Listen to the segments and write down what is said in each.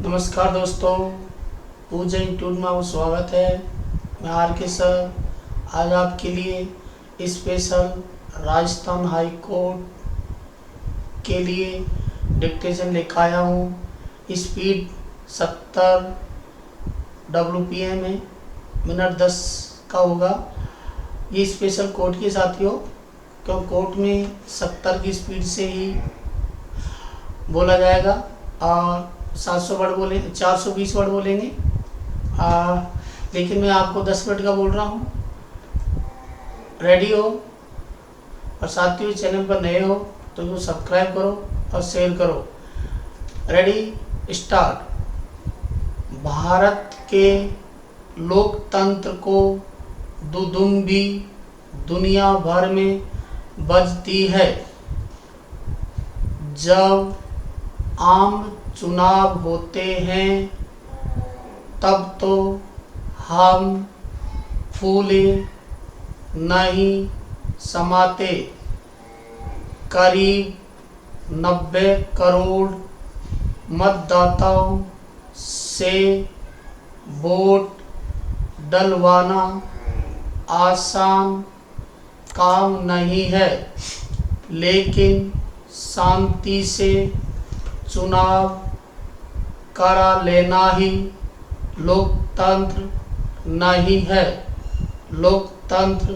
नमस्कार दोस्तों, पूजा इंस्टीट्यूट में आपका स्वागत है। मैं आर के सर आज आपके लिए स्पेशल राजस्थान हाई कोर्ट के लिए डिक्टेशन लेकर आया हूँ। स्पीड 70 WPM है, मिनट 10 का होगा। ये स्पेशल कोर्ट के साथियों, क्यों कोर्ट में 70 की स्पीड से ही बोला जाएगा और 700 वर्ड बोले 420 वर्ड बोलेंगे। लेकिन मैं आपको 10 मिनट का बोल रहा हूँ। रेडी हो? और साथियों चैनल पर नए हो तो इसको सब्सक्राइब करो और शेयर करो। Ready start. भारत के लोकतंत्र को दुदुम्बी दुनिया भर में बजती है। जब आम चुनाव होते हैं तब तो हम फूले नहीं समाते। करीब 90 करोड़ मतदाताओं से वोट डलवाना आसान काम नहीं है, लेकिन शांति से चुनाव करा लेना ही लोकतंत्र नहीं है। लोकतंत्र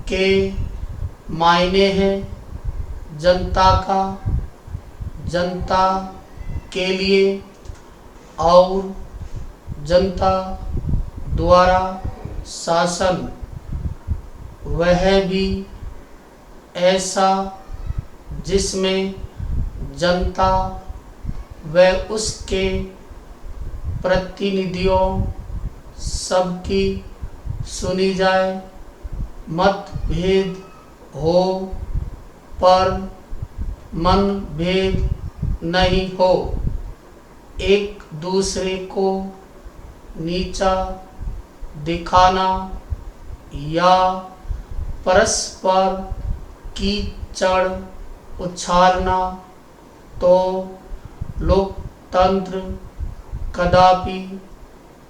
के मायने हैं जनता के लिए और जनता द्वारा शासन, वह भी ऐसा जिसमें जनता व उसके प्रतिनिधियों सबकी सुनी जाए। मतभेद हो पर मनभेद नहीं हो। एक दूसरे को नीचा दिखाना या परस्पर कीचड़ उछालना तो लोकतंत्र कदापि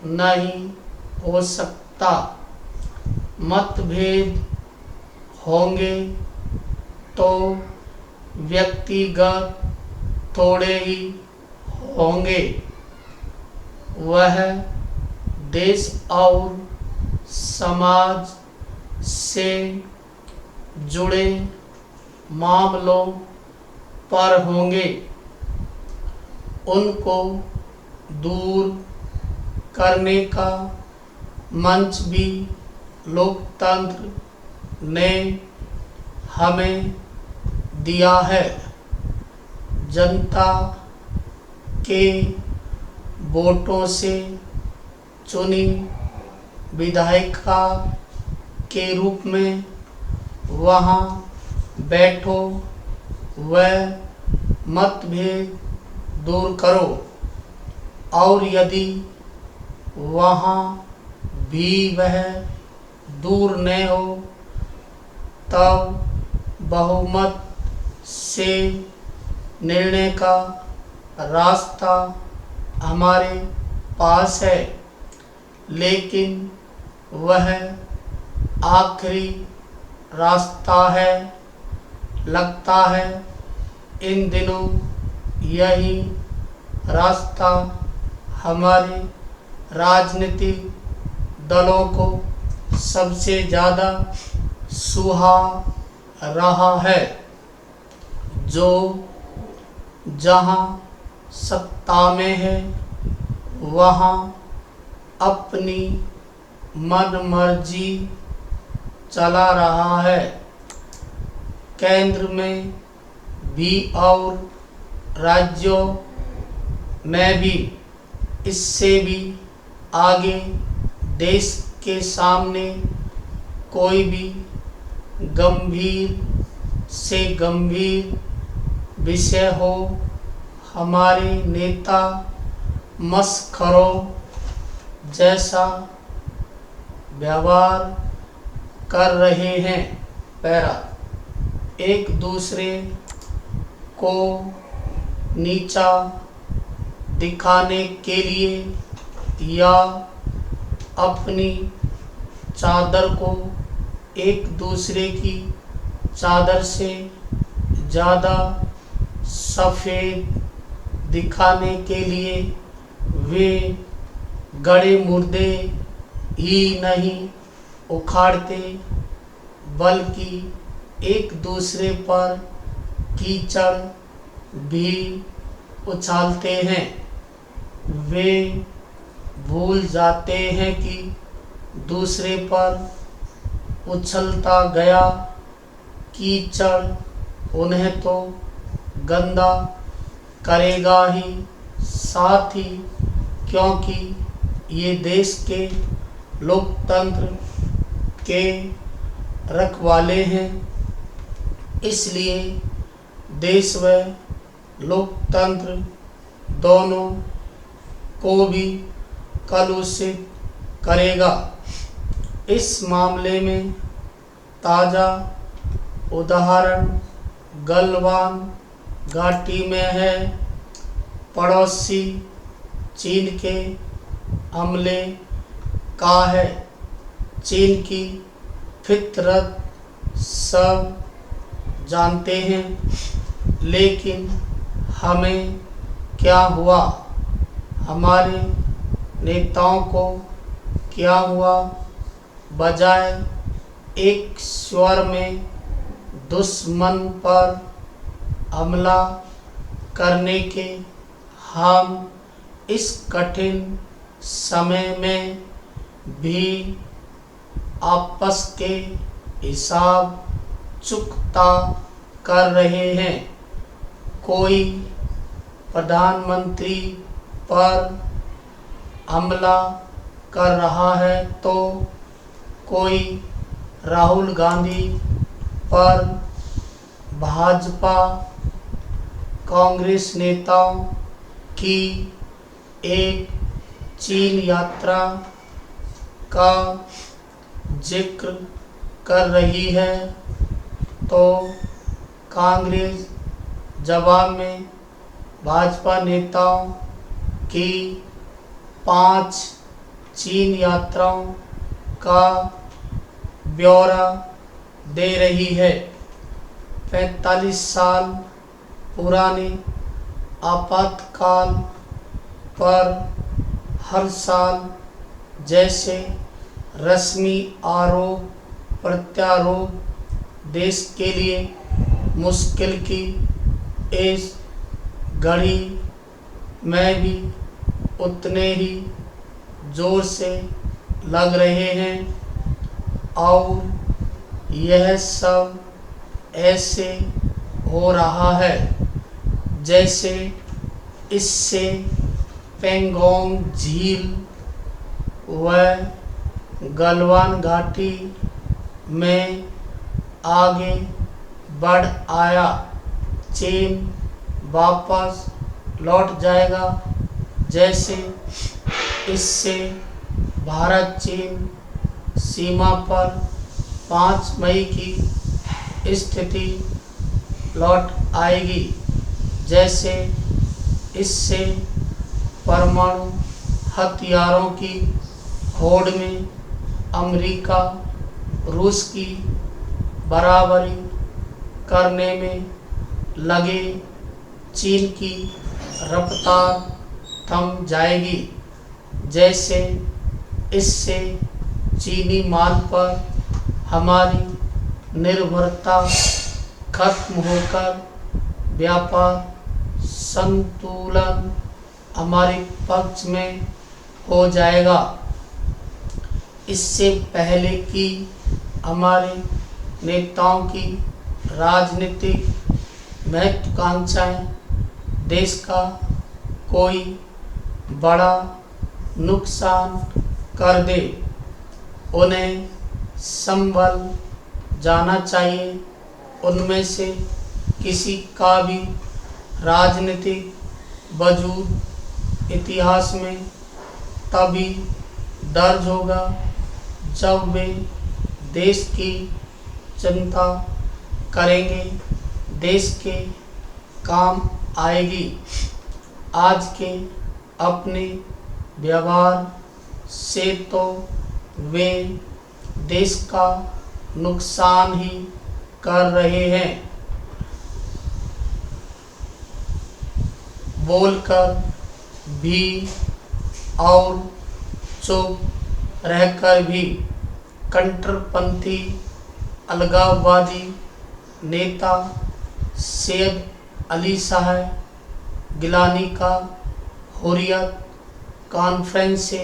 नहीं हो सकता। मतभेद होंगे तो व्यक्तिगत थोड़े ही होंगे, वह देश और समाज से जुड़े मामलों पर होंगे। उनको दूर करने का मंच भी लोकतंत्र ने हमें दिया है। जनता के वोटों से चुनी विधायिका के रूप में वहाँ बैठो व मतभेद दूर करो, और यदि वहाँ भी वह दूर न हो तब बहुमत से निर्णय का रास्ता हमारे पास है। लेकिन वह आखिरी रास्ता है। लगता है इन दिनों यही रास्ता हमारे राजनीतिक दलों को सबसे ज़्यादा सुहा रहा है। जो जहाँ सत्ता में है वहाँ अपनी मनमर्जी चला रहा है। केंद्र में भी और राज्यों में भी इससे भी आगे देश के सामने कोई भी गंभीर से गंभीर विषय हो, हमारे नेता मस्खरों जैसा व्यवहार कर रहे हैं। पैरा एक दूसरे को नीचा दिखाने के लिए या अपनी चादर को एक दूसरे की चादर से ज़्यादा सफ़ेद दिखाने के लिए वे गड़े मुर्दे ही नहीं उखाड़ते, बल्कि एक दूसरे पर कीचड़ भी उछालते हैं। वे भूल जाते हैं कि दूसरे पर उछलता गया कीचड़ उन्हें तो गंदा करेगा ही, साथ ही क्योंकि ये देश के लोकतंत्र के रखवाले हैं, इसलिए देश व लोकतंत्र दोनों को भी कलुषित करेगा। इस मामले में ताज़ा उदाहरण गलवान घाटी में है। पड़ोसी चीन के हमले का है। चीन की फितरत सब जानते हैं, लेकिन हमें क्या हुआ, हमारे नेताओं को क्या हुआ? बजाय एक स्वर में दुश्मन पर हमला करने के, हम इस कठिन समय में भी आपस के हिसाब चुकता कर रहे हैं। कोई प्रधानमंत्री पर हमला कर रहा है तो कोई राहुल गांधी पर, भाजपा कांग्रेस नेताओं की एक चीन यात्रा का जिक्र कर रही है, तो कांग्रेस जवाब में भाजपा नेताओं की 5 चीन यात्राओं का ब्यौरा दे रही है। 45 साल पुराने आपातकाल पर हर साल जैसे रस्मी आरोप प्रत्यारोप देश के लिए मुश्किल की इस घड़ी में भी उतने ही जोर से लग रहे हैं, और यह सब ऐसे हो रहा है जैसे इससे पेंगोंग झील व गलवान घाटी में आगे बढ़ आया चीन वापस लौट जाएगा, जैसे इससे भारत चीन सीमा पर 5 मई की स्थिति लौट आएगी, जैसे इससे परमाणु हथियारों की होड़ में अमेरिका रूस की बराबरी करने में लगे चीन की रफ्तार थम जाएगी, जैसे इससे चीनी माल पर हमारी निर्भरता खत्म होकर व्यापार संतुलन हमारे पक्ष में हो जाएगा। इससे पहले कि हमारे नेताओं की राजनीतिक महत्वाकांक्षाएं देश का कोई बड़ा नुकसान कर दे, उन्हें संभल जाना चाहिए। उनमें से किसी का भी राजनीतिक वजूद इतिहास में तभी दर्ज होगा जब वे देश की चिंता करेंगे, देश के काम आएगी। आज के अपने व्यवहार से तो वे देश का नुकसान ही कर रहे हैं। बोलकर भी और चुप रहकर भी कट्टरपंथी अलगाववादी नेता सैयद अली शाह गिलानी का हुर्रियत कॉन्फ्रेंस से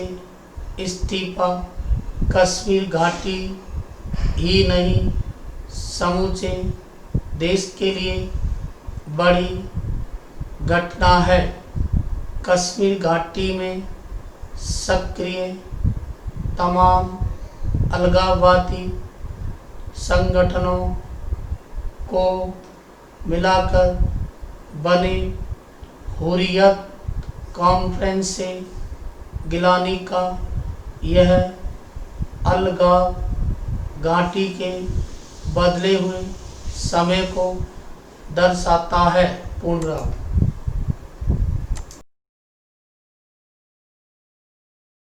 इस्तीफा कश्मीर घाटी ही नहीं समूचे देश के लिए बड़ी घटना है। कश्मीर घाटी में सक्रिय तमाम अलगाववादी संगठनों को मिलाकर बने हुर्रियत कॉन्फ्रेंस से गिलानी का यह अलगाव घाटी के बदले हुए समय को दर्शाता है। पूर्ण